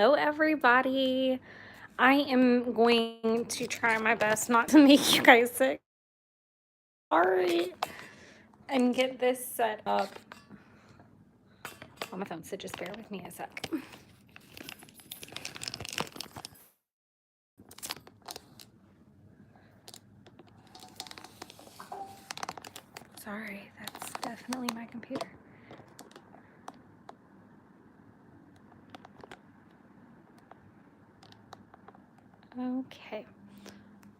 Hello, everybody. I am going to try my best not to make you guys sick. Sorry. And get this set up on my phone, so just bear with me a sec. Sorry, that's definitely my computer. Okay.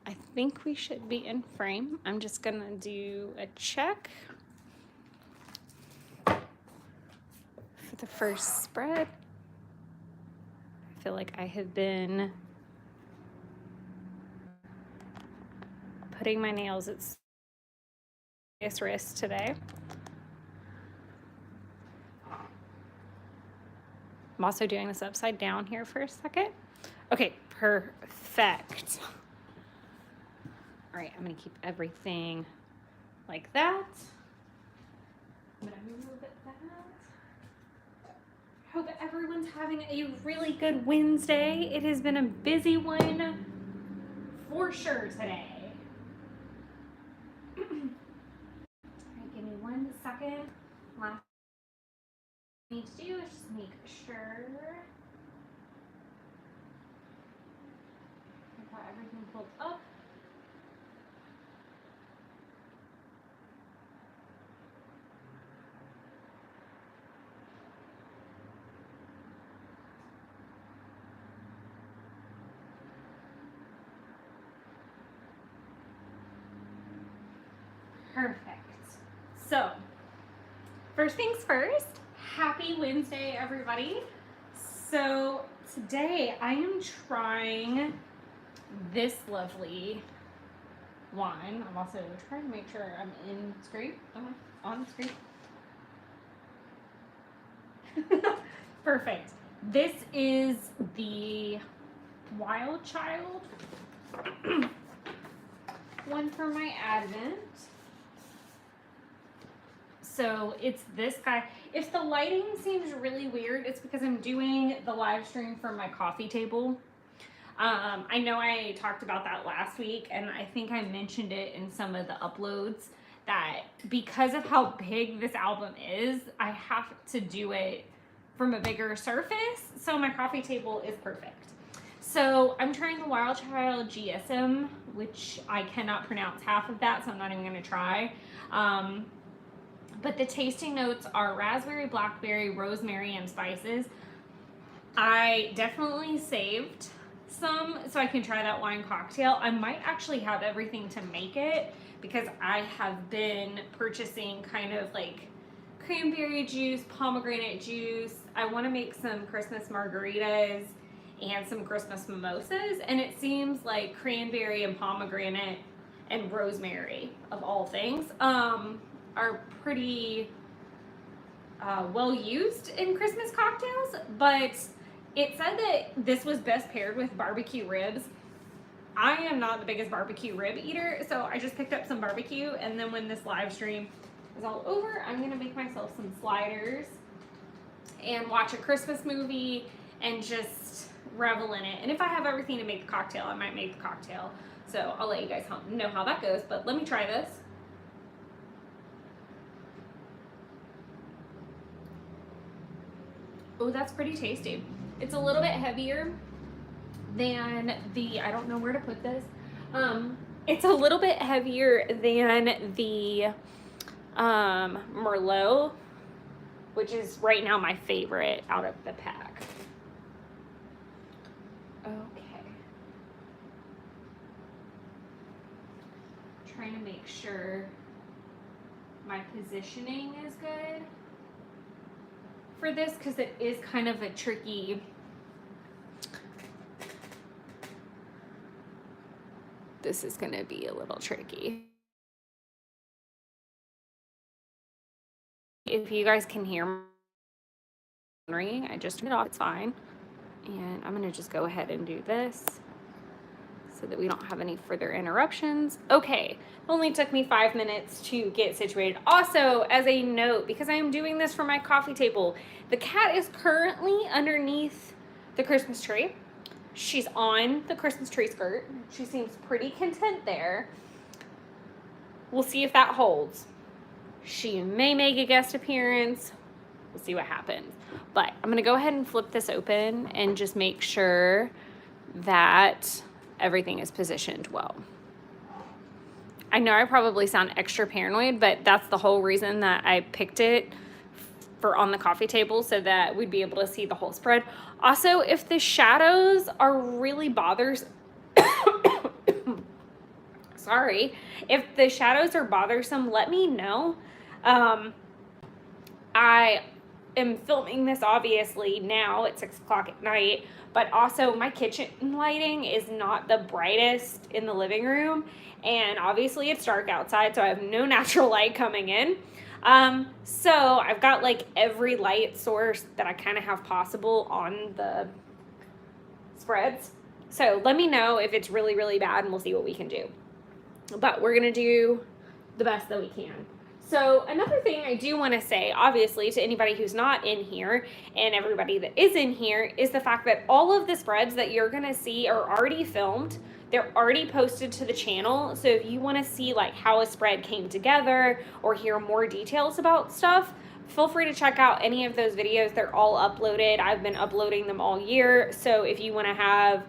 I think we should be in frame. I'm just gonna do a check for the first spread. I feel like I have been putting my nails at serious risk today. I'm also doing this upside down here for a second. Okay, perfect. All right, I'm gonna keep everything like that. I'm gonna move that. Hope everyone's having a really good Wednesday. It has been a busy one for sure today. All right, give me 1 second. Last thing I need to do is just make sure I've got everything pulled up. Perfect. So, first things first, happy Wednesday, everybody. So, today I am trying this lovely wine. I'm also trying to make sure I'm in screen, on screen. Perfect. This is the Wild Child one for my Advent. So it's this guy. If the lighting seems really weird, it's because I'm doing the live stream from my coffee table. I know I talked about that last week, and I think I mentioned it in some of the uploads that because of how big this album is, I have to do it from a bigger surface, so my coffee table is perfect. So I'm trying the Wild Child GSM, which I cannot pronounce half of that, so I'm not even going to try. But the tasting notes are raspberry, blackberry, rosemary, and spices. I definitely saved some so I can try that wine cocktail. I might actually have everything to make it because I have been purchasing kind of like cranberry juice, pomegranate juice. I want to make some Christmas margaritas and some Christmas mimosas, and it seems like cranberry and pomegranate and rosemary, of all things, are pretty well used in Christmas cocktails, but it said that this was best paired with barbecue ribs. I am not the biggest barbecue rib eater, so I just picked up some barbecue, and then when this live stream is all over, I'm gonna make myself some sliders and watch a Christmas movie and just revel in it. And if I have everything to make the cocktail, I might make the cocktail. So I'll let you guys know how that goes, but let me try this. Oh, that's pretty tasty. It's a little bit heavier than the, I don't know where to put this. It's a little bit heavier than the Merlot, which is right now my favorite out of the pack. Okay. Trying to make sure my positioning is good for this because it is kind of a tricky this is going to be a little tricky. If you guys can hear me ringing, I just turned it off, it's fine. And I'm going to just go ahead and do this so that we don't have any further interruptions. Okay, it only took me 5 minutes to get situated. Also, as a note, because I am doing this for my coffee table, the cat is currently underneath the Christmas tree. She's on the Christmas tree skirt. She seems pretty content there. We'll see if that holds. She may make a guest appearance. We'll see what happens. But I'm going to go ahead and flip this open and just make sure that everything is positioned well. I know I probably sound extra paranoid, but that's the whole reason that I picked it for on the coffee table, so that we'd be able to see the whole spread. Also, if the shadows are really bothersome, sorry, if the shadows are bothersome, let me know. I am filming this obviously now at 6 o'clock at night, but also my kitchen lighting is not the brightest in the living room, and obviously it's dark outside, so I have no natural light coming in. So I've got like every light source that I kind of have possible on the spreads. So let me know if it's really, really bad, and we'll see what we can do. But we're going to do the best that we can. So another thing I do want to say, obviously, to anybody who's not in here and everybody that is in here, is the fact that all of the spreads that you're going to see are already filmed. They're already posted to the channel. So if you want to see like how a spread came together or hear more details about stuff, feel free to check out any of those videos. They're all uploaded. I've been uploading them all year. So if you want to have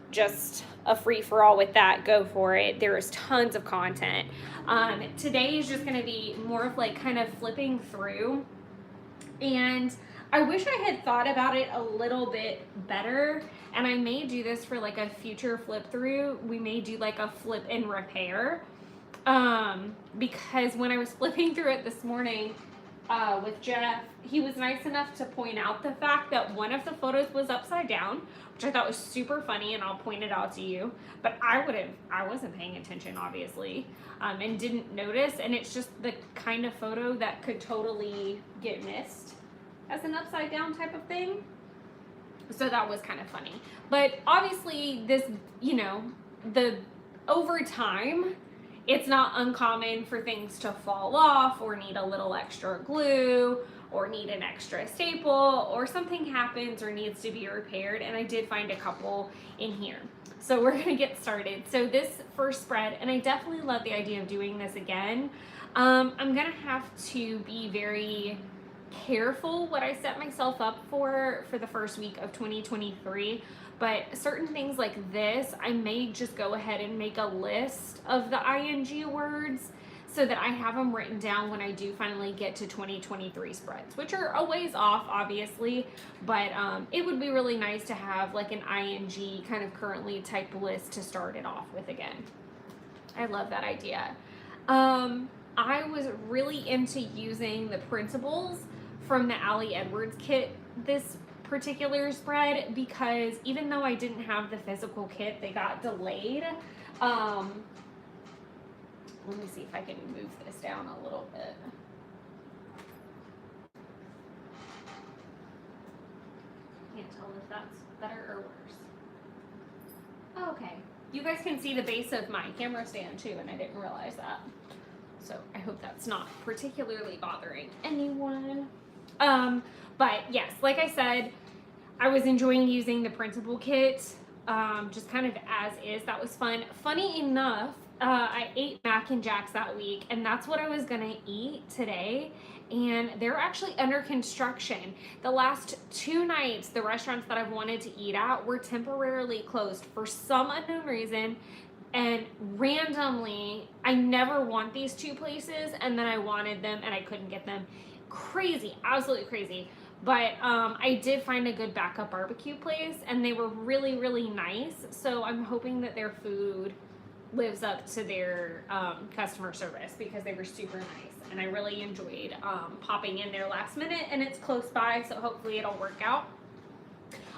just a free-for-all with that, go for it. There is tons of content. Today is just going to be more of like kind of flipping through, and I wish I had thought about it a little bit better, and I may do this for like a future flip through. We may do like a flip and repair, because when I was flipping through it this morning with Jeff, he was nice enough to point out the fact that one of the photos was upside down, which I thought was super funny, and I'll point it out to you. But I wasn't paying attention, obviously, and didn't notice. And it's just the kind of photo that could totally get missed as an upside down type of thing. So that was kind of funny. But obviously this, over time, it's not uncommon for things to fall off or need a little extra glue or need an extra staple, or something happens or needs to be repaired, and I did find a couple in here. So we're gonna get started. So this first spread, and I definitely love the idea of doing this again. I'm gonna have to be very careful what I set myself up for the first week of 2023, but certain things like this, I may just go ahead and make a list of the ing words so that I have them written down when I do finally get to 2023 spreads, which are a ways off, obviously, but it would be really nice to have like an ing kind of currently type list to start it off with again. I love that idea. I was really into using the printables from the Ali Edwards kit this particular spread, because even though I didn't have the physical kit, they got delayed. Let me see if I can move this down a little bit. Can't tell if that's better or worse. Okay, you guys can see the base of my camera stand too, and I didn't realize that. So I hope that's not particularly bothering anyone. But yes, like I said, I was enjoying using the printable kit, just kind of as is. That was fun. Funny enough, I ate Mac and Jacks that week, and that's what I was gonna eat today, and they're actually under construction. The last 2 nights, the restaurants that I've wanted to eat at were temporarily closed for some unknown reason, and randomly, I never want these 2 places, and then I wanted them and I couldn't get them. Crazy, absolutely crazy. But I did find a good backup barbecue place, and they were really, really nice. So I'm hoping that their food lives up to their customer service, because they were super nice, and I really enjoyed popping in there last minute, and it's close by, so hopefully it'll work out.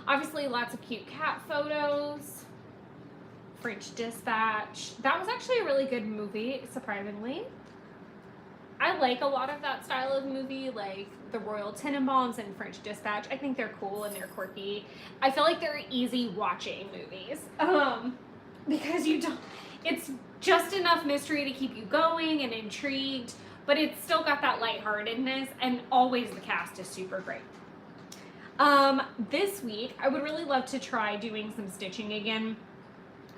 Obviously, lots of cute cat photos. French Dispatch. That was actually a really good movie, surprisingly. I like a lot of that style of movie, like the Royal Tenenbaums and French Dispatch. I think they're cool and they're quirky. I feel like they're easy watching movies, because it's just enough mystery to keep you going and intrigued, but it's still got that lightheartedness, and always the cast is super great. This week, I would really love to try doing some stitching again.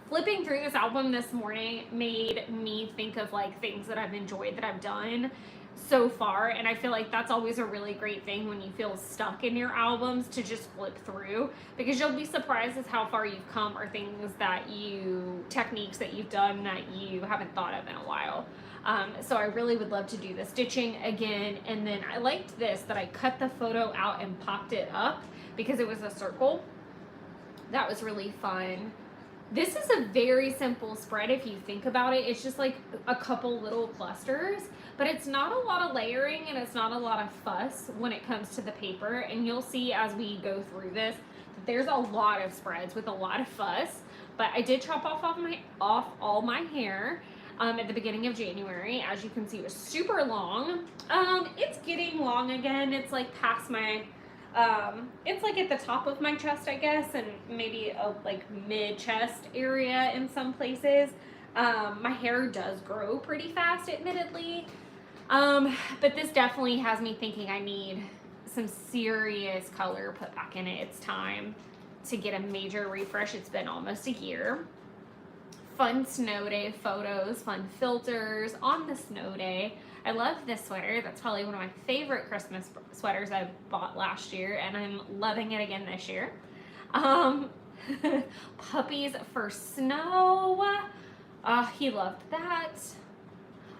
Flipping through this album this morning made me think of like things that I've enjoyed that I've done so far, and I feel like that's always a really great thing when you feel stuck in your albums, to just flip through, because you'll be surprised at how far you've come, or things that techniques that you've done that you haven't thought of in a while. So I really would love to do the stitching again. And then I liked this, that I cut the photo out and popped it up because it was a circle. That was really fun. This is a very simple spread if you think about it. It's just like a couple little clusters, but it's not a lot of layering and it's not a lot of fuss when it comes to the paper. And you'll see as we go through this, that there's a lot of spreads with a lot of fuss. But I did chop off all my hair at the beginning of January. As you can see, it was super long. It's getting long again. It's like past my it's like at the top of my chest, I guess, and maybe a like mid chest area in some places. My hair does grow pretty fast, admittedly. But this definitely has me thinking I need some serious color put back in it. It's time to get a major refresh. It's been almost a year. Fun snow day photos, fun filters on the snow day. I love this sweater. That's probably one of my favorite Christmas sweaters I bought last year, and I'm loving it again this year. Puppies for snow. He loved that.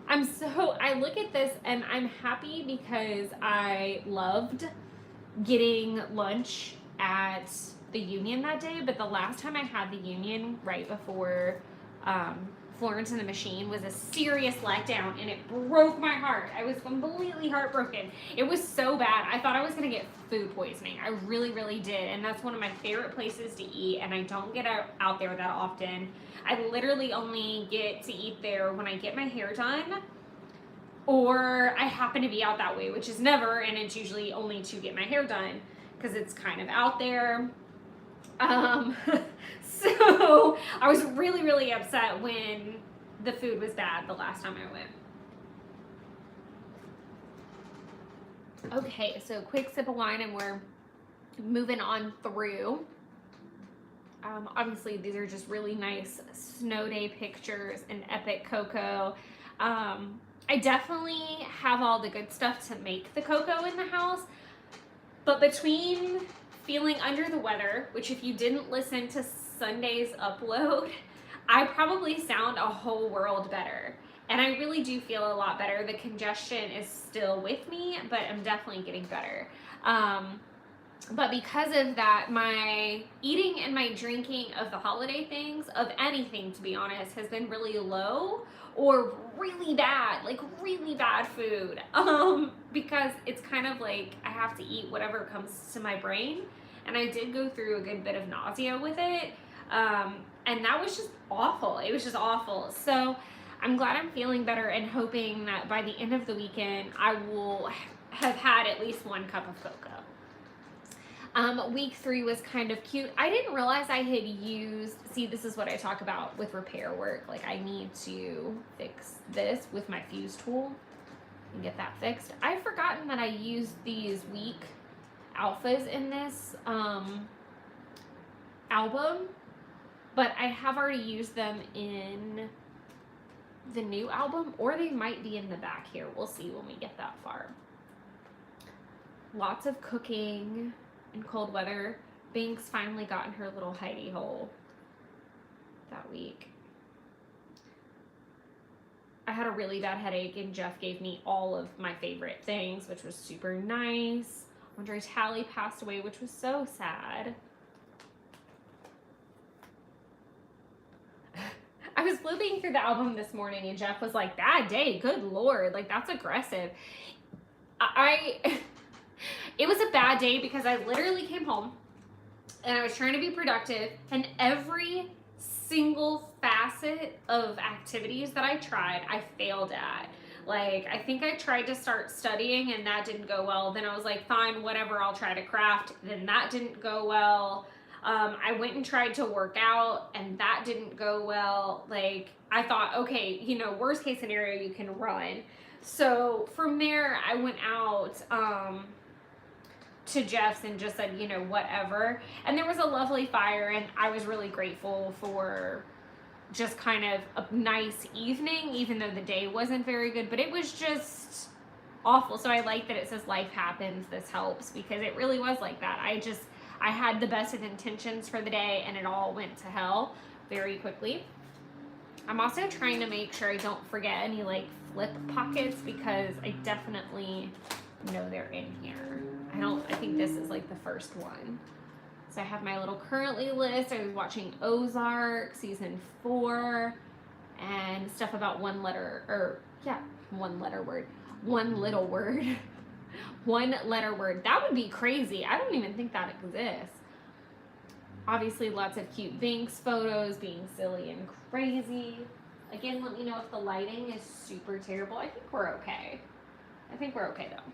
I look at this and I'm happy because I loved getting lunch at the Union that day, but the last time I had the Union right before Florence and the Machine was a serious letdown, and it broke my heart. I was completely heartbroken. It was so bad. I thought I was going to get food poisoning. I really, really did. And that's one of my favorite places to eat, and I don't get out there that often. I literally only get to eat there when I get my hair done, or I happen to be out that way, which is never, and it's usually only to get my hair done because it's kind of out there. So I was really, really upset when the food was bad the last time I went. Okay, so quick sip of wine and we're moving on through. Obviously, these are just really nice snow day pictures and epic cocoa. I definitely have all the good stuff to make the cocoa in the house, but between feeling under the weather, which if you didn't listen to Sunday's upload, I probably sound a whole world better. And I really do feel a lot better. The congestion is still with me, but I'm definitely getting better. But because of that, my eating and my drinking of the holiday things, of anything to be honest, has been really low or really bad, like really bad food. Because it's kind of like I have to eat whatever comes to my brain. And I did go through a good bit of nausea with it. And that was just awful. It was just awful. So I'm glad I'm feeling better and hoping that by the end of the weekend, I will have had at least 1 cup of cocoa. Week 3 was kind of cute. I didn't realize I had used, see, this is what I talk about with repair work. Like I need to fix this with my fuse tool and get that fixed. I'd forgotten that I used these weak alphas in this album, but I have already used them in the new album, or they might be in the back here. We'll see when we get that far. Lots of cooking in cold weather. Binks finally got in her little hidey hole that week. I had a really bad headache and Jeff gave me all of my favorite things, which was super nice. Andre Talley passed away, which was so sad. I was flipping through the album this morning and Jeff was like, bad day, good Lord, like that's aggressive. It was a bad day because I literally came home and I was trying to be productive, and every single facet of activities that I tried, I failed at. Like, I think I tried to start studying and that didn't go well. Then I was like, fine, whatever, I'll try to craft. Then that didn't go well. I went and tried to work out and that didn't go well. Like, I thought, okay, you know, worst case scenario, you can run. So from there, I went out to Jeff's and just said, you know, whatever. And there was a lovely fire, and I was really grateful for just kind of a nice evening, even though the day wasn't very good, but it was just awful. So I like that it says life happens, this helps, because it really was like that. I had the best of intentions for the day, and it all went to hell very quickly. I'm also trying to make sure I don't forget any like flip pockets, because I definitely know they're in here. I think this is like the first one. So I have my little currently list. I was watching Ozark season 4 and stuff about one letter word. One little word. One letter word. That would be crazy. I don't even think that exists. Obviously lots of cute Binks photos, being silly and crazy. Again, let me know if the lighting is super terrible. I think we're okay. Though.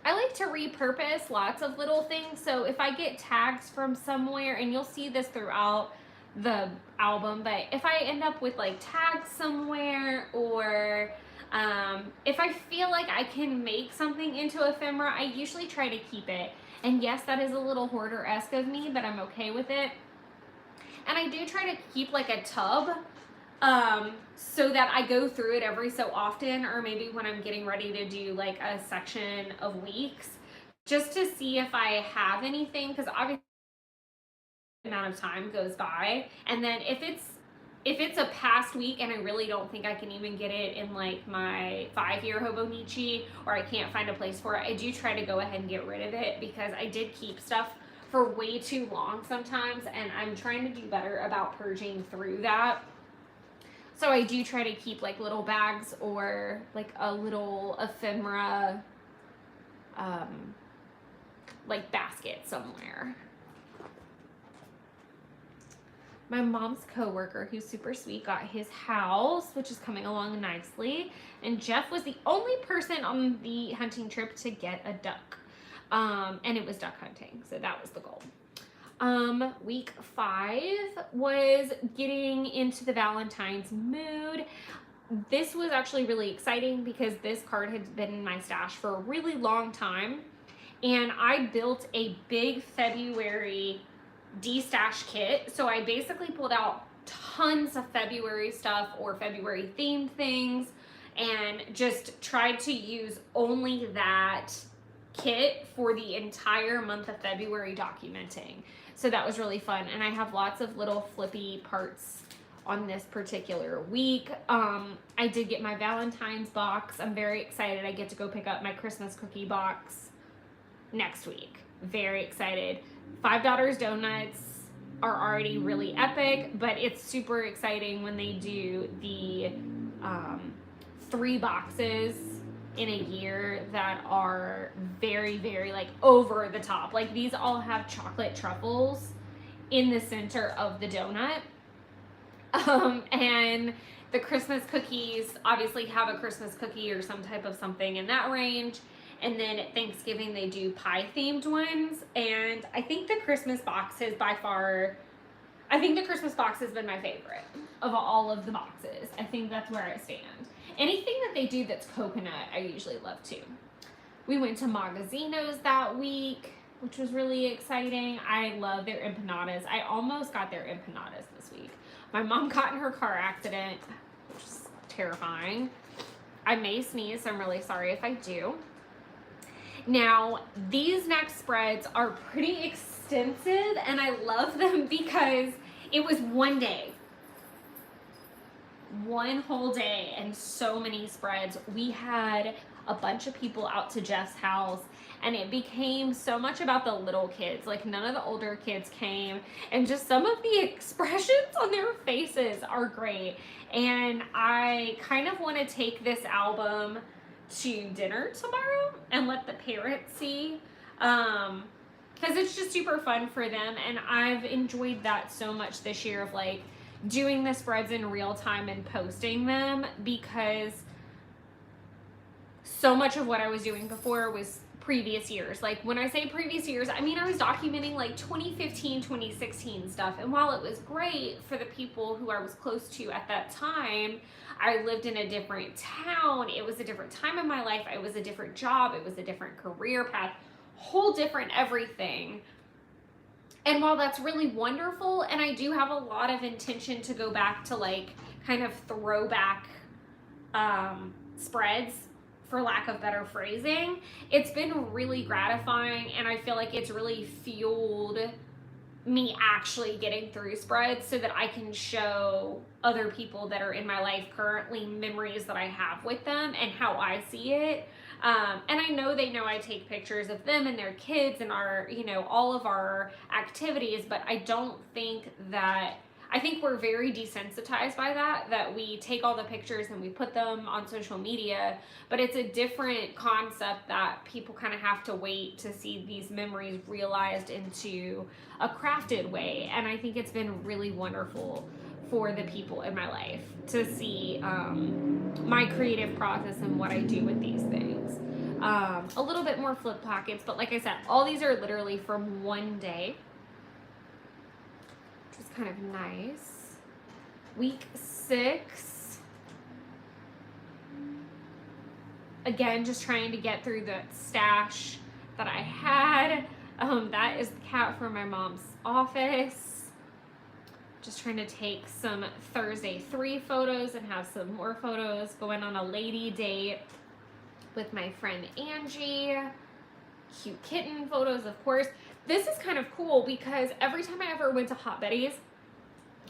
I like to repurpose lots of little things. So if I get tags from somewhere, and you'll see this throughout the album, but if I end up with like tags somewhere, or if I feel like I can make something into ephemera, I usually try to keep it. And yes, that is a little hoarder-esque of me, but I'm okay with it. And I do try to keep like a tub, so that I go through it every so often, or maybe when I'm getting ready to do like a section of weeks, just to see if I have anything, because obviously the amount of time goes by, and then if it's a past week and I really don't think I can even get it in like my 5-year Hobonichi, or I can't find a place for it, I do try to go ahead and get rid of it, because I did keep stuff for way too long sometimes, and I'm trying to do better about purging through that. So I do try to keep like little bags, or like a little ephemera like basket somewhere. My mom's coworker, who's super sweet, got his house, which is coming along nicely. And Jeff was the only person on the hunting trip to get a duck. And it was duck hunting, so that was the goal. Week 5 was getting into the Valentine's mood. This was actually really exciting, because this card had been in my stash for a really long time, and I built a big February de-stash kit. So I basically pulled out tons of February stuff, or February themed things, and just tried to use only that kit for the entire month of February documenting. So that was really fun, and I have lots of little flippy parts on this particular week. I did get my Valentine's box. I'm very excited. I get to go pick up my Christmas cookie box next week. Very excited. Five Daughters donuts are already really epic, but it's super exciting when they do the 3 boxes in a year that are very, very like over the top. Like these all have chocolate truffles in the center of the donut. And the Christmas cookies obviously have a Christmas cookie or some type of something in that range. And then at Thanksgiving they do pie themed ones. And I think the Christmas box has been my favorite of all of the boxes. I think that's where I stand. Anything that they do that's coconut, I usually love too. We went to Magazinos that week, which was really exciting. I love their empanadas. I almost got their empanadas this week. My mom got in her car accident, which is terrifying. I may sneeze, so I'm really sorry if I do. Now, these next spreads are pretty extensive, and I love them because it was one day. One whole day and so many spreads. We had a bunch of people out to Jeff's house, and it became so much about the little kids. Like none of the older kids came, and just some of the expressions on their faces are great. And I kind of want to take this album to dinner tomorrow and let the parents see, because it's just super fun for them, and I've enjoyed that so much this year of like doing the spreads in real time and posting them, because so much of what I was doing before was previous years. Like when I say previous years, I mean I was documenting like 2015, 2016 stuff, and while it was great for the people who I was close to at that time, I lived in a different town, it was a different time in my life, it was a different job, it was a different career path, whole different everything. And while that's really wonderful, and I do have a lot of intention to go back to like kind of throwback spreads, for lack of better phrasing, it's been really gratifying, and I feel like it's really fueled me actually getting through spreads so that I can show other people that are in my life currently memories that I have with them and how I see it. And I know they know I take pictures of them and their kids and our, you know, all of our activities, but I don't think that, I think we're very desensitized by that we take all the pictures and we put them on social media, but it's a different concept that people kind of have to wait to see these memories realized into a crafted way. And I think it's been really wonderful for the people in my life to see my creative process and what I do with these things. A little bit more flip pockets, but like I said, all these are literally from one day, which is kind of nice. Week 6. Again, just trying to get through the stash that I had. That is the cat from my mom's office. Just trying to take some Thursday 3 photos and have some more photos. Going on a lady date with my friend Angie. Cute kitten photos, of course. This is kind of cool because every time I ever went to Hot Betty's,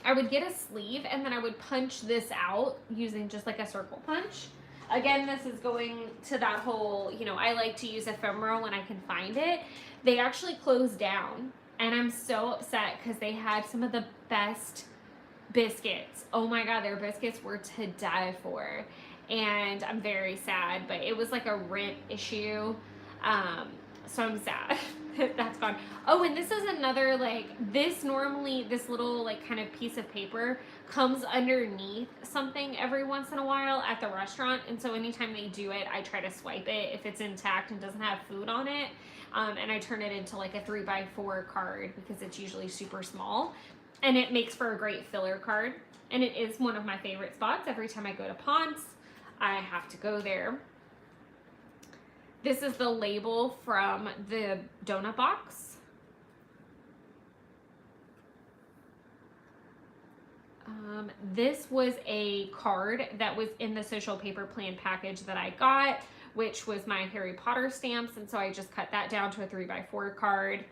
I would get a sleeve and then I would punch this out using just like a circle punch. Again, this is going to that whole, you know, I like to use ephemera when I can find it. They actually closed down, and I'm so upset because they had some of the best biscuits. Oh my God, their biscuits were to die for. And I'm very sad, but it was like a rent issue. So I'm sad that's gone. Oh, and this is another, like, this normally, this little like kind of piece of paper comes underneath something every once in a while at the restaurant, and so anytime they do it, I try to swipe it if it's intact and doesn't have food on it, and I turn it into like a 3x4 card because it's usually super small, and it makes for a great filler card, and it is one of my favorite spots. Every time I go to Ponce, I have to go there. This is the label from the donut box. This was a card that was in the social paper plan package that I got, which was my Harry Potter stamps, and so I just cut that down to a 3x4 card.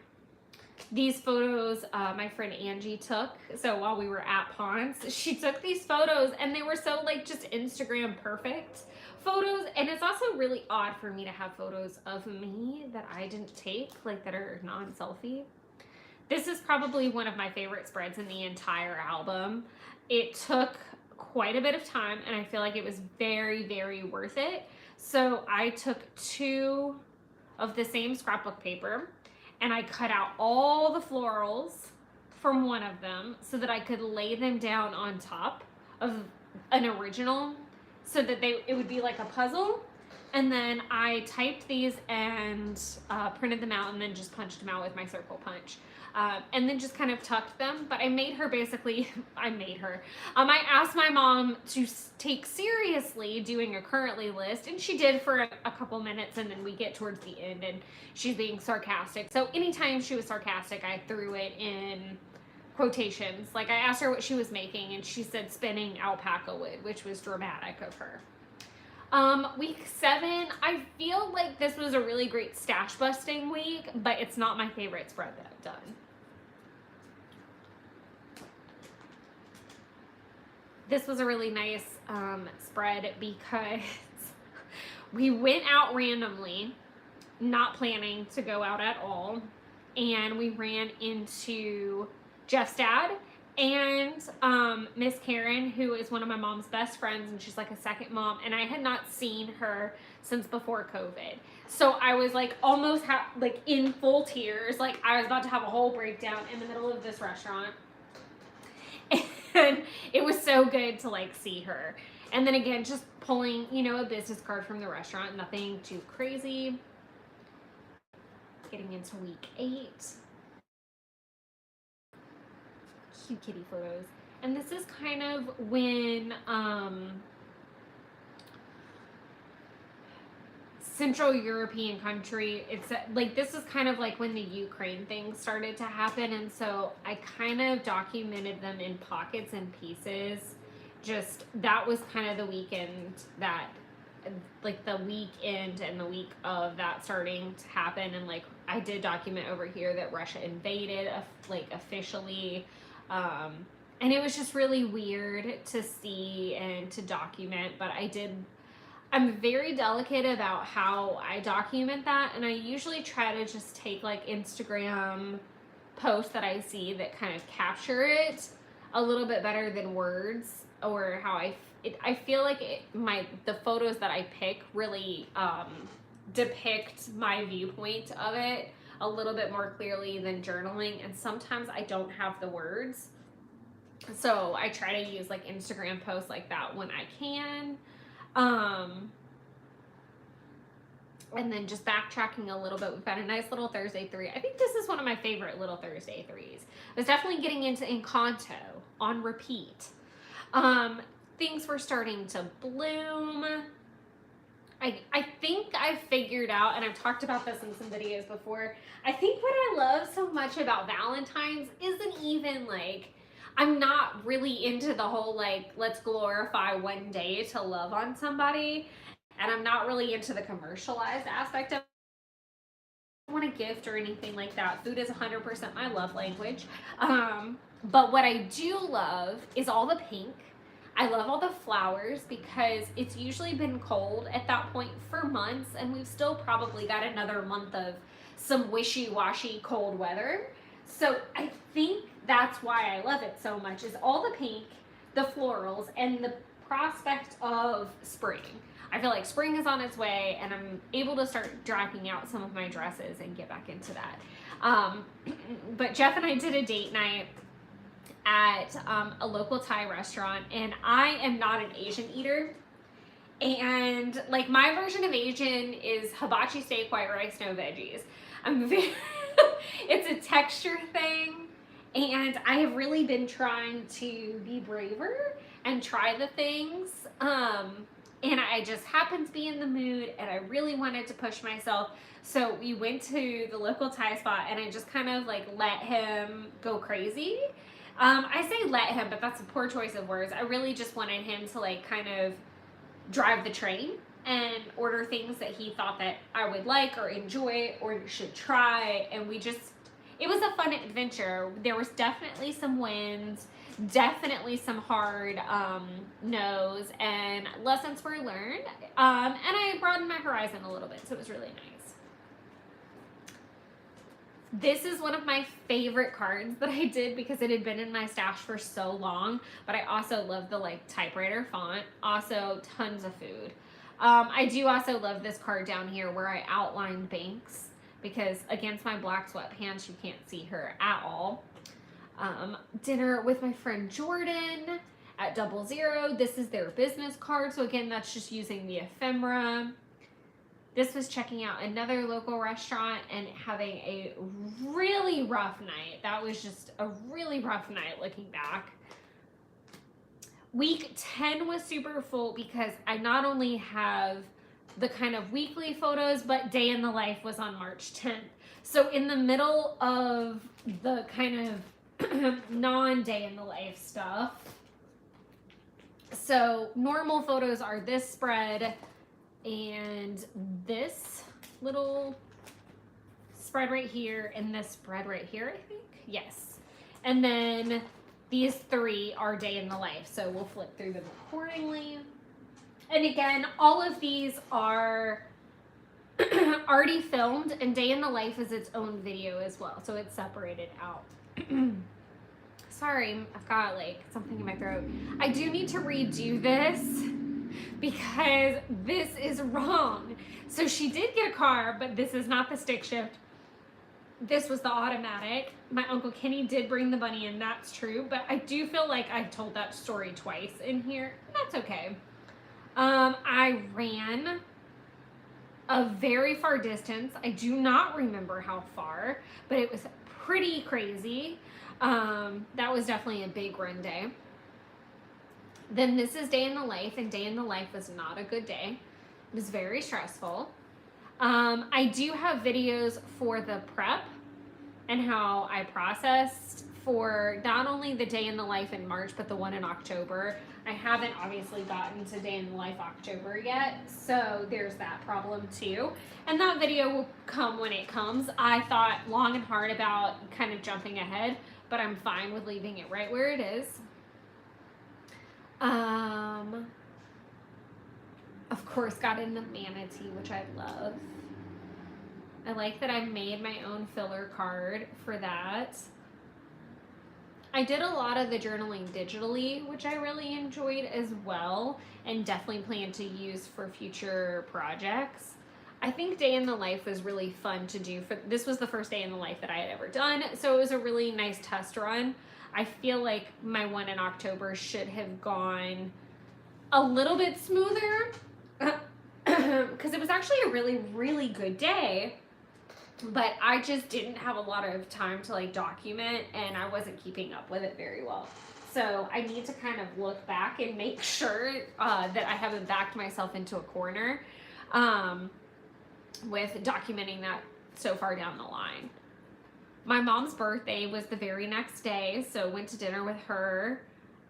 These photos my friend Angie took. So while we were at Ponce, she took these photos, and they were so like just Instagram perfect photos. And it's also really odd for me to have photos of me that I didn't take, like that are non-selfie. This is probably one of my favorite spreads in the entire album. It took quite a bit of time, and I feel like it was very, very worth it. So I took 2 of the same scrapbook paper, and I cut out all the florals from one of them so that I could lay them down on top of an original so that it would be like a puzzle. And then I typed these and printed them out and then just punched them out with my circle punch. And then just kind of tucked them. But I made her basically, I asked my mom to take seriously doing a currently list, and she did for a couple minutes, and then we get towards the end and she's being sarcastic. So anytime she was sarcastic, I threw it in quotations. Like I asked her what she was making, and she said spinning alpaca wood, which was dramatic of her. Week 7, I feel like this was a really great stash busting week, but it's not my favorite spread that I've done. This was a really nice spread because we went out randomly, not planning to go out at all, and we ran into Jeff's dad and Miss Karen, who is one of my mom's best friends, and she's like a second mom, and I had not seen her since before COVID. So I was like almost like in full tears, like I was about to have a whole breakdown in the middle of this restaurant. And it was so good to like see her. And then again, just pulling, you know, a business card from the restaurant, nothing too crazy. Getting into week 8. Cute kitty photos. And this is kind of when Central European country. It's like, this is kind of like when the Ukraine thing started to happen, and so I kind of documented them in pockets and pieces. Just, that was kind of the weekend that, like the weekend and the week of that starting to happen, and like I did document over here that Russia invaded like officially, and it was just really weird to see and to document. But I'm very delicate about how I document that, and I usually try to just take like Instagram posts that I see that kind of capture it a little bit better than words, or how I feel like the photos that I pick really depict my viewpoint of it a little bit more clearly than journaling, and sometimes I don't have the words, so I try to use like Instagram posts like that when I can. And then just backtracking a little bit, we've got a nice little Thursday 3. I think this is one of my favorite little Thursday 3s. I was definitely getting into Encanto on repeat. Things were starting to bloom. I think I figured out, and I've talked about this in some videos before, I think what I love so much about Valentine's isn't even like, I'm not really into the whole like, let's glorify one day to love on somebody, and I'm not really into the commercialized aspect of it. I don't want a gift or anything like that. Food is 100% my love language. But what I do love is all the pink. I love all the flowers because it's usually been cold at that point for months, and we've still probably got another month of some wishy-washy cold weather. So I think that's why I love it so much, is all the pink, the florals, and the prospect of spring. I feel like spring is on its way, and I'm able to start dragging out some of my dresses and get back into that. But Jeff and I did a date night at a local Thai restaurant, and I am not an Asian eater. And like, my version of Asian is hibachi steak, white rice, no veggies. It's a texture thing, and I have really been trying to be braver and try the things. And I just happened to be in the mood, and I really wanted to push myself. So we went to the local Thai spot, and I just kind of like let him go crazy. I say let him, but that's a poor choice of words. I really just wanted him to like kind of drive the train and order things that he thought that I would like or enjoy or should try. And it was a fun adventure. There was definitely some wins, definitely some hard no's, and lessons were learned. And I broadened my horizon a little bit, so it was really nice. This is one of my favorite cards that I did because it had been in my stash for so long, but I also love the like typewriter font. Also, tons of food. I do also love this card down here where I outlined Banks, because against my black sweatpants, you can't see her at all. Dinner with my friend Jordan at 00. This is their business card. So again, that's just using the ephemera. This was checking out another local restaurant and having a really rough night. That was just a really rough night looking back. Week 10 was super full because I not only have the kind of weekly photos, but day in the life was on March 10th. So in the middle of the kind of non-day in the life stuff. So normal photos are this spread and this little spread right here, and this spread right here, I think. Yes. And then these 3 are day in the life, so we'll flip through them accordingly. And again, all of these are already filmed, and day in the life is its own video as well, so it's separated out. Sorry, I've got like something in my throat. I do need to redo this because this is wrong. So she did get a car, but this is not the stick shift. This was the automatic. My Uncle Kenny did bring the bunny in, that's true, but I do feel like I told that story twice in here. That's okay. I ran a very far distance. I do not remember how far, but it was pretty crazy. That was definitely a big run day. Then this is day in the life, and day in the life was not a good day. It was very stressful. I do have videos for the prep and how I processed for not only the day in the life in March, but the one in October. I haven't obviously gotten to day in the life October yet, so there's that problem too. And that video will come when it comes. I thought long and hard about kind of jumping ahead, but I'm fine with leaving it right where it is. Of course, got in the manatee, which I love. I like that I made my own filler card for that. I did a lot of the journaling digitally, which I really enjoyed as well, and definitely plan to use for future projects. I think day in the life was really fun to do. This was the first day in the life that I had ever done, so it was a really nice test run. I feel like my one in October should have gone a little bit smoother because it was actually a really, really good day, but I just didn't have a lot of time to like document, and I wasn't keeping up with it very well. So I need to kind of look back and make sure that I haven't backed myself into a corner with documenting that so far down the line. My mom's birthday was the very next day, so went to dinner with her.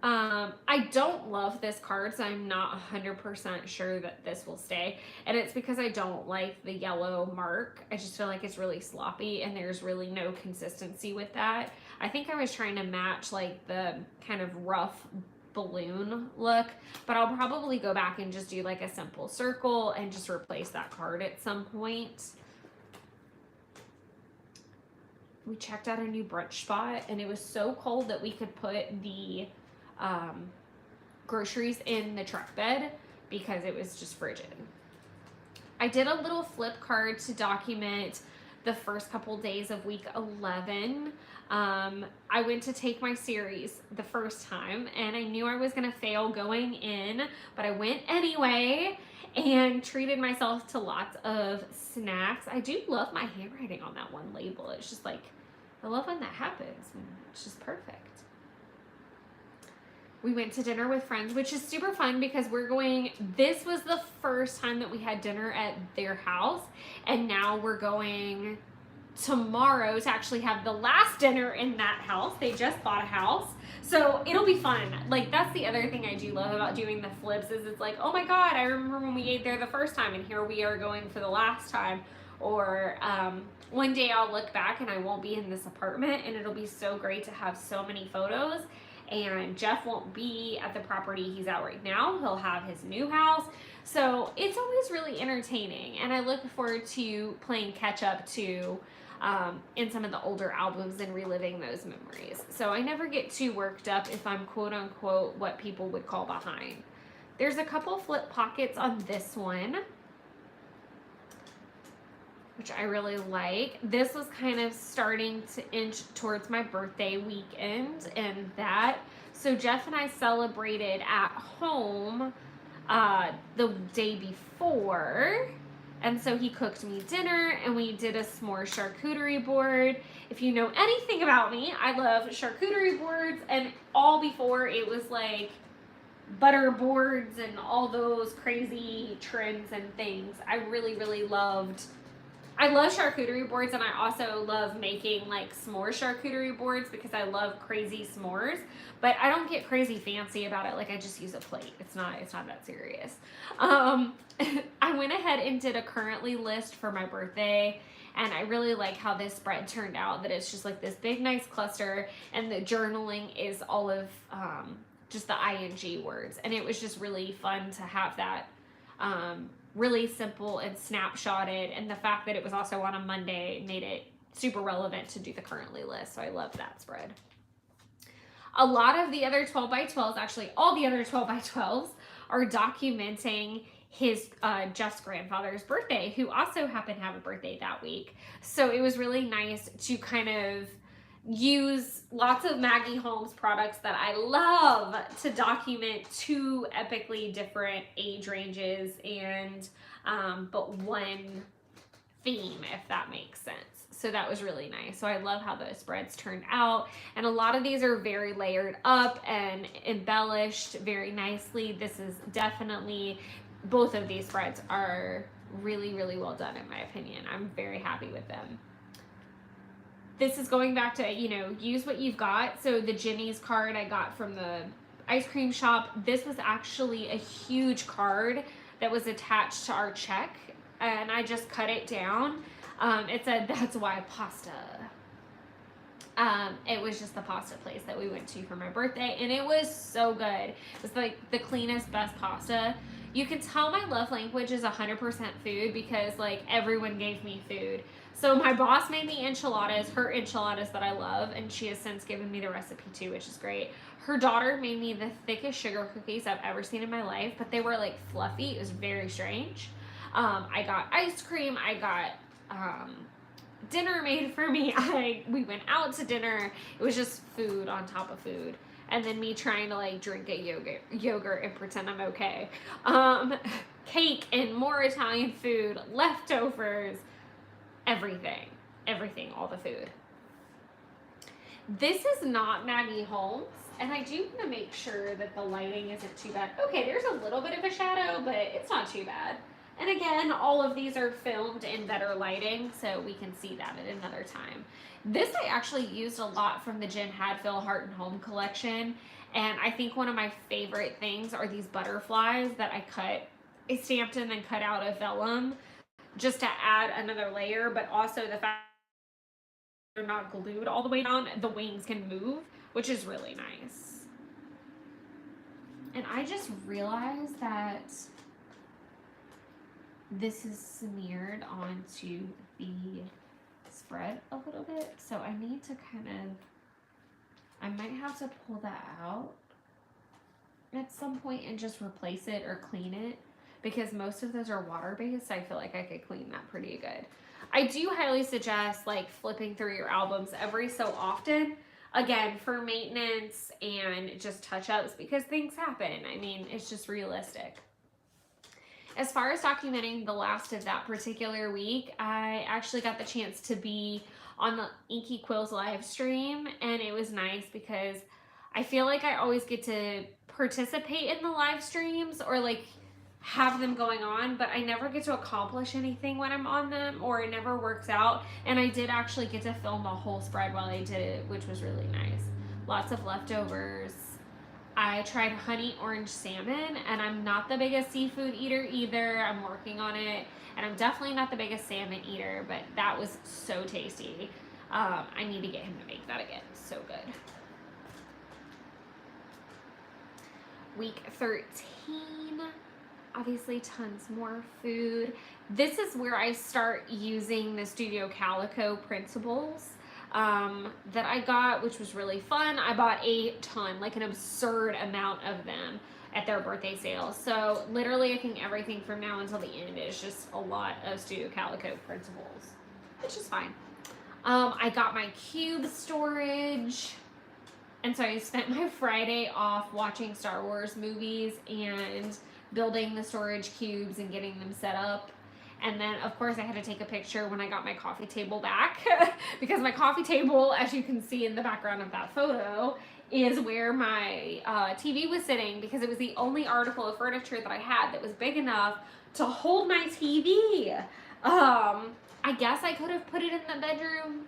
I don't love this card, so I'm not 100% sure that this will stay. And it's because I don't like the yellow mark. I just feel like it's really sloppy and there's really no consistency with that. I think I was trying to match like the kind of rough balloon look, but I'll probably go back and just do like a simple circle and just replace that card at some point. We checked out a new brunch spot, and it was so cold that we could put the groceries in the truck bed because it was just frigid. I did a little flip card to document the first couple days of week 11. I went to take my series the first time, and I knew I was going to fail going in, but I went anyway and treated myself to lots of snacks. I do love my handwriting on that one label. It's just like, I love when that happens. It's just perfect. We went to dinner with friends, which is super fun because this was the first time that we had dinner at their house, and now we're going tomorrow to actually have the last dinner in that house. They just bought a house, so it'll be fun. Like, that's the other thing I do love about doing the flips is it's like, oh my god, I remember when we ate there the first time, and here we are going for the last time. Or one day I'll look back and I won't be in this apartment, and it'll be so great to have so many photos. And Jeff won't be at the property he's at right now. He'll have his new house. So it's always really entertaining. And I look forward to playing catch up to in some of the older albums and reliving those memories. So I never get too worked up if I'm quote unquote what people would call behind. There's a couple flip pockets on this one, which I really like. This was kind of starting to inch towards my birthday weekend and that. So Jeff and I celebrated at home the day before. And so he cooked me dinner and we did a s'more charcuterie board. If you know anything about me, I love charcuterie boards, and all before it was like butter boards and all those crazy trends and things. I love charcuterie boards, and I also love making like s'more charcuterie boards because I love crazy s'mores, but I don't get crazy fancy about it. Like, I just use a plate. It's not that serious. I went ahead and did a currently list for my birthday, and I really like how this spread turned out, that it's just like this big nice cluster, and the journaling is all of just the ing words, and it was just really fun to have that really simple and snapshotted, and the fact that it was also on a Monday made it super relevant to do the currently list, so I love that spread. A lot of the other 12 by 12s, actually all the other 12 by 12s, are documenting his Jeff's grandfather's birthday, who also happened to have a birthday that week. So it was really nice to kind of use lots of Maggie Holmes products that I love to document two epically different age ranges and but one theme, if that makes sense. So that was really nice. So I love how those spreads turned out, and a lot of these are very layered up and embellished very nicely. This is definitely, both of these spreads are Really, really well done in my opinion. I'm very happy with them. This is going back to, you know, use what you've got. So the Jenny's card I got from the ice cream shop, this was actually a huge card that was attached to our check, and I just cut it down. It said, "That's why pasta." It was just the pasta place that we went to for my birthday, and it was so good. It was like the cleanest, best pasta. You can tell my love language is 100% food because like everyone gave me food. So my boss made me enchiladas, her enchiladas that I love, and she has since given me the recipe too, which is great. Her daughter made me the thickest sugar cookies I've ever seen in my life, but they were like fluffy. It was very strange. I got ice cream. I got dinner made for me. We went out to dinner. It was just food on top of food. And then me trying to like drink a yogurt and pretend I'm okay. Cake and more Italian food, leftovers, everything, all the food. This is not Maggie Holmes, and I do want to make sure that the lighting isn't too bad. Okay, there's a little bit of a shadow, but it's not too bad. And again, all of these are filmed in better lighting, so we can see that at another time. This I actually used a lot from the Jen Hadfield Heart and Home collection, and I think one of my favorite things are these butterflies that I stamped and then cut out of vellum just to add another layer, but also the fact they're not glued all the way down, the wings can move, which is really nice. And I just realized that this is smeared onto the spread a little bit, so I need to I might have to pull that out at some point and just replace it or clean it, because most of those are water-based. I feel like I could clean that pretty good. I do highly suggest like flipping through your albums every so often, again, for maintenance and just touch-ups, because things happen. I mean, it's just realistic. As far as documenting the last of that particular week, I actually got the chance to be on the Inky Quills live stream, and it was nice because I feel like I always get to participate in the live streams or like have them going on, but I never get to accomplish anything when I'm on them, or it never works out. And I did actually get to film the whole spread while I did it, which was really nice. Lots of leftovers. I tried honey orange salmon, and I'm not the biggest seafood eater either. I'm working on it, and I'm definitely not the biggest salmon eater, but that was so tasty. I need to get him to make that again. So good. Week 13, obviously tons more food. This is where I start using the Studio Calico principles that I got, which was really fun. I bought a ton, like an absurd amount of them at their birthday sale. So literally I think everything from now until the end is just a lot of Studio Calico principles, which is fine. I got my cube storage. And so I spent my Friday off watching Star Wars movies and building the storage cubes and getting them set up. And then, of course, I had to take a picture when I got my coffee table back because my coffee table, as you can see in the background of that photo, is where my TV was sitting, because it was the only article of furniture that I had that was big enough to hold my TV. I guess I could have put it in the bedroom,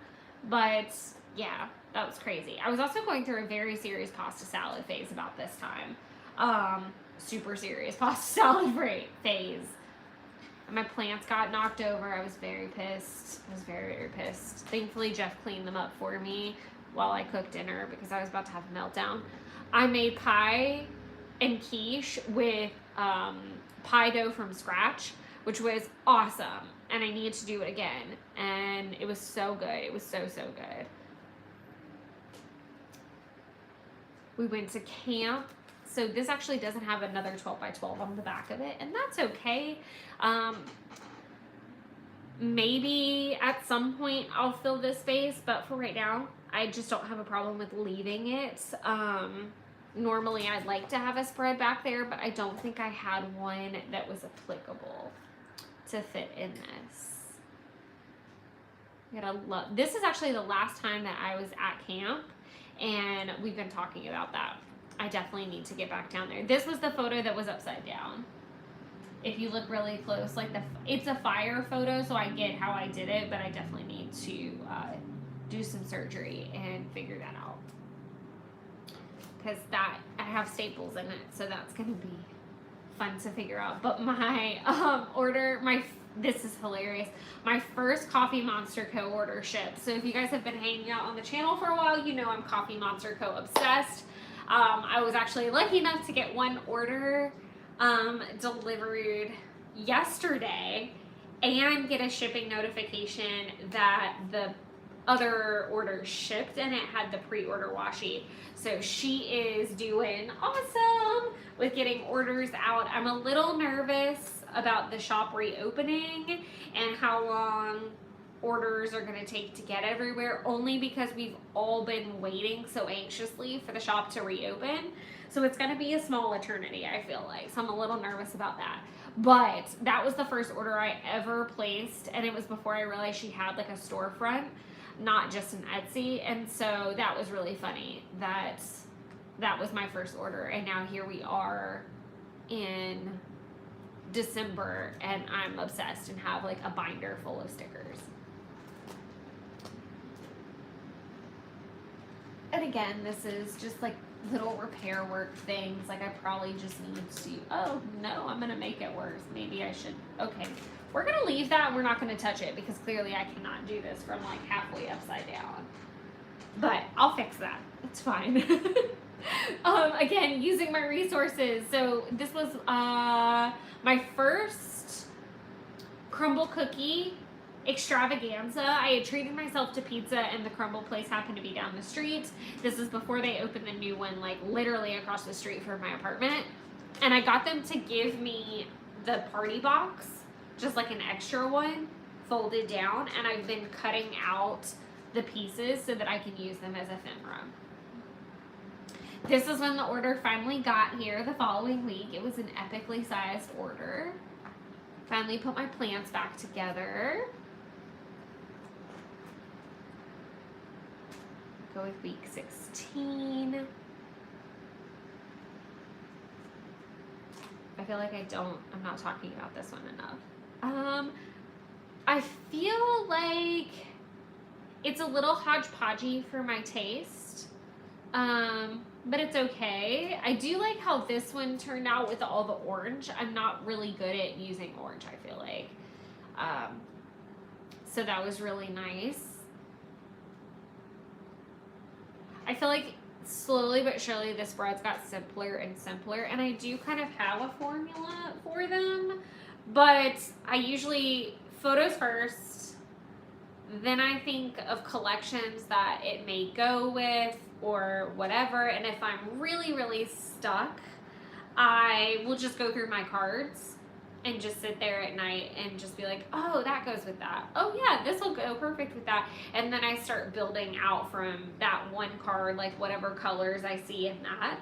but yeah, that was crazy. I was also going through a very serious pasta salad phase about this time. Super serious pasta salad phase. And my plants got knocked over. I was very pissed. I was very, very pissed. Thankfully, Jeff cleaned them up for me while I cooked dinner because I was about to have a meltdown. I made pie and quiche with pie dough from scratch, which was awesome. And I need to do it again. And it was so good. It was so, so good. We went to camp. So this actually doesn't have another 12 by 12 on the back of it, and that's okay. Maybe at some point I'll fill this space, but for right now, I just don't have a problem with leaving it. Normally I'd like to have a spread back there, but I don't think I had one that was applicable to fit in this. This is actually the last time that I was at camp, and we've been talking about that. I definitely need to get back down there. This was the photo that was upside down. if you look really close, like it's a fire photo, so I get how I did it, but I definitely need to do some surgery and figure that out. Because that, I have staples in it, so that's going to be fun to figure out. But my this is hilarious. My first Coffee Monster Co. order shipped. So if you guys have been hanging out on the channel for a while, you know I'm Coffee Monster Co. obsessed. I was actually lucky enough to get one order delivered yesterday and get a shipping notification that the other order shipped and it had the pre-order washi. So she is doing awesome with getting orders out. I'm a little nervous about the shop reopening and how long orders are going to take to get everywhere, only because we've all been waiting so anxiously for the shop to reopen. So it's going to be a small eternity, I feel like. So I'm a little nervous about that. But that was the first order I ever placed, and it was before I realized she had like a storefront, not just an Etsy. And so that was really funny that that was my first order, and now here we are in December and I'm obsessed and have like a binder full of stickers. And again, this is just like little repair work things. Like I probably just need to, oh no, I'm gonna make it worse. Maybe I should, okay. We're gonna leave that and we're not gonna touch it because clearly I cannot do this from like halfway upside down. But I'll fix that, it's fine. Again, using my resources. So this was my first crumble cookie extravaganza. I had treated myself to pizza and the crumble place happened to be down the street. This is before they opened the new one, like literally across the street from my apartment. And I got them to give me the party box, just like an extra one, folded down. And I've been cutting out the pieces so that I can use them as ephemera. This is when the order finally got here the following week. It was an epically sized order. Finally put my plants back together. Go with week 16. I feel like I'm not talking about this one enough. I feel like it's a little hodgepodgey for my taste. But it's okay. I do like how this one turned out with all the orange. I'm not really good at using orange, I feel like. So that was really nice. I feel like slowly but surely this bread's got simpler and simpler, and I do kind of have a formula for them, but I usually photos first, then I think of collections that it may go with or whatever, and if I'm really, really stuck, I will just go through my cards and just sit there at night and just be like, oh, that goes with that. Oh yeah, this will go perfect with that. And then I start building out from that one card, like whatever colors I see in that.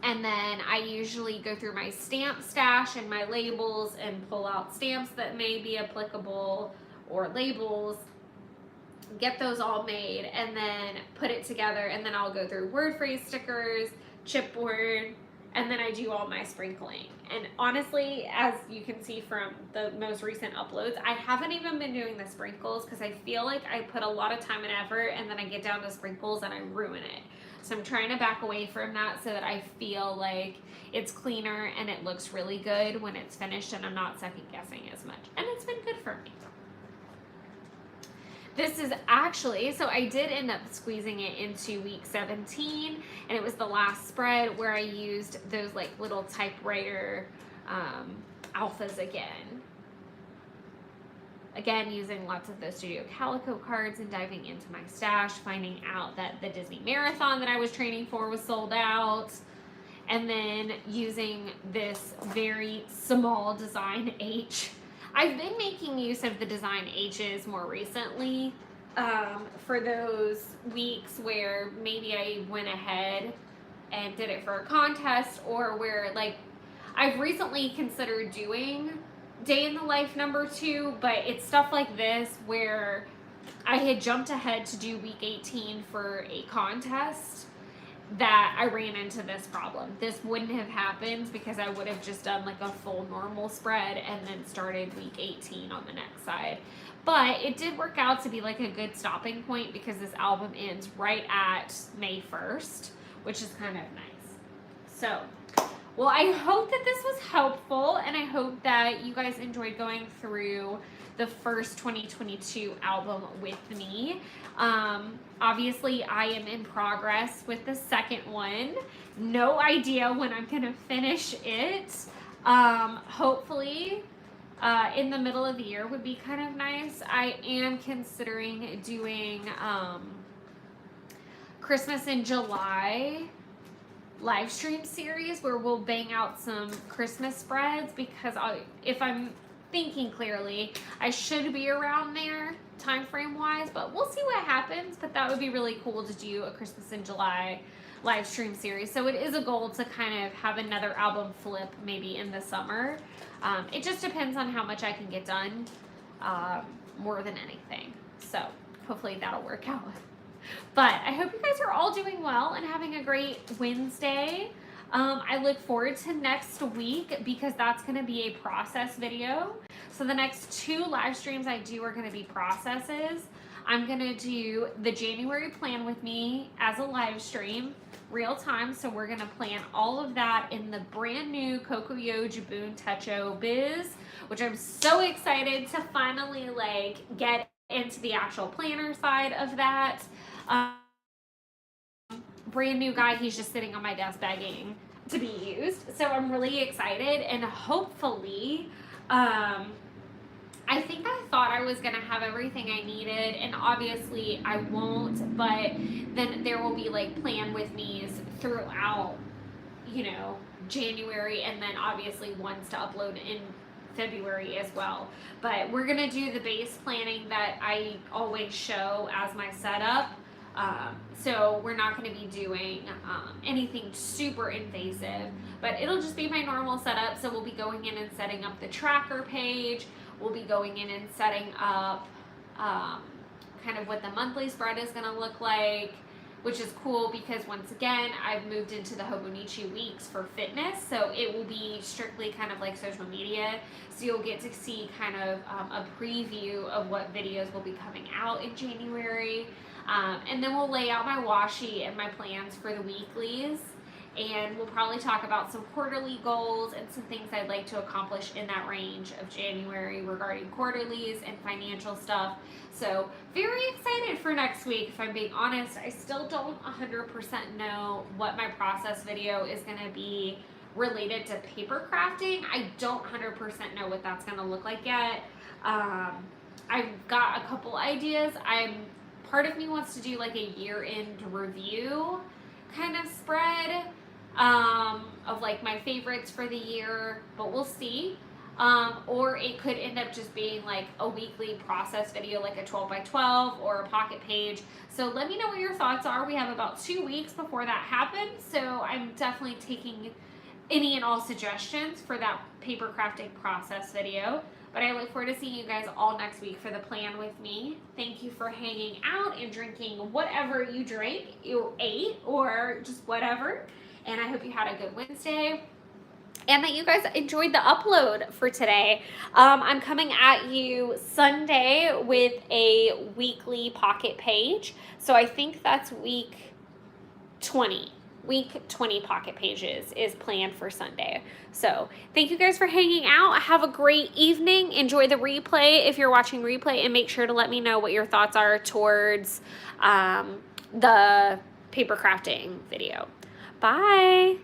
And then I usually go through my stamp stash and my labels and pull out stamps that may be applicable or labels, get those all made, and then put it together. And then I'll go through word phrase stickers, chipboard, and then I do all my sprinkling. And honestly, as you can see from the most recent uploads, I haven't even been doing the sprinkles because I feel like I put a lot of time and effort and then I get down to sprinkles and I ruin it. So I'm trying to back away from that so that I feel like it's cleaner and it looks really good when it's finished and I'm not second guessing as much. And it's been good for me. This is actually, so I did end up squeezing it into week 17, and it was the last spread where I used those like little typewriter alphas again. Again, using lots of those Studio Calico cards and diving into my stash, finding out that the Disney Marathon that I was training for was sold out. And then using this very small design H. I've been making use of the design H's more recently for those weeks where maybe I went ahead and did it for a contest, or where like I've recently considered doing Day in the Life #2, but it's stuff like this where I had jumped ahead to do week 18 for a contest. that I ran into this problem. This wouldn't have happened because I would have just done like a full normal spread and then started week 18 on the next side. But it did work out to be like a good stopping point because this album ends right at May 1st, which is kind of nice. So, well, I hope that this was helpful, and I hope that you guys enjoyed going through the first 2022 album with me. Obviously, I am in progress with the second one. No idea when I'm gonna finish it. Hopefully, in the middle of the year would be kind of nice. I am considering doing Christmas in July live stream series where we'll bang out some Christmas spreads, because if I'm thinking clearly, I should be around there time frame wise, but we'll see what happens. But that would be really cool to do a Christmas in July live stream series. So it is a goal to kind of have another album flip maybe in the summer. It just depends on how much I can get done, more than anything. So hopefully that'll work out. But I hope you guys are all doing well and having a great Wednesday. I look forward to next week because that's going to be a process video. So the next 2 live streams I do are going to be processes. I'm going to do the January plan with me as a live stream, real time. So we're going to plan all of that in the brand new Cocoyo Jabun Techo Biz, which I'm so excited to finally like get into the actual planner side of that. Brand new guy, he's just sitting on my desk begging to be used. So I'm really excited, and hopefully, I think I thought I was gonna have everything I needed, and obviously I won't, but then there will be like plan with me's throughout, you know, January, and then obviously ones to upload in February as well. But we're gonna do the base planning that I always show as my setup. So we're not going to be doing anything super invasive, but it'll just be my normal setup. So we'll be going in and setting up the tracker page. We'll be going in and setting up kind of what the monthly spread is going to look like, which is cool because once again, I've moved into the Hobonichi weeks for fitness. So it will be strictly kind of like social media. So you'll get to see kind of a preview of what videos will be coming out in January. And then we'll lay out my washi and my plans for the weeklies, and we'll probably talk about some quarterly goals and some things I'd like to accomplish in that range of January regarding quarterlies and financial stuff. So very excited for next week. If I'm being honest, I still don't 100% know what my process video is going to be related to paper crafting. I don't 100% know what that's going to look like yet. I've got a couple ideas. Part of me wants to do like a year-end review kind of spread of like my favorites for the year, but we'll see. Or it could end up just being like a weekly process video, like a 12 by 12 or a pocket page. So let me know what your thoughts are. We have about 2 weeks before that happens, so I'm definitely taking any and all suggestions for that paper crafting process video. But I look forward to seeing you guys all next week for the plan with me. Thank you for hanging out and drinking whatever you drank, you ate, or just whatever. And I hope you had a good Wednesday and that you guys enjoyed the upload for today. I'm coming at you Sunday with a weekly pocket page. So I think that's week 20. Week 20 pocket pages is planned for Sunday. So thank you guys for hanging out. Have a great evening. Enjoy the replay if you're watching replay, and make sure to let me know what your thoughts are towards the paper crafting video. Bye.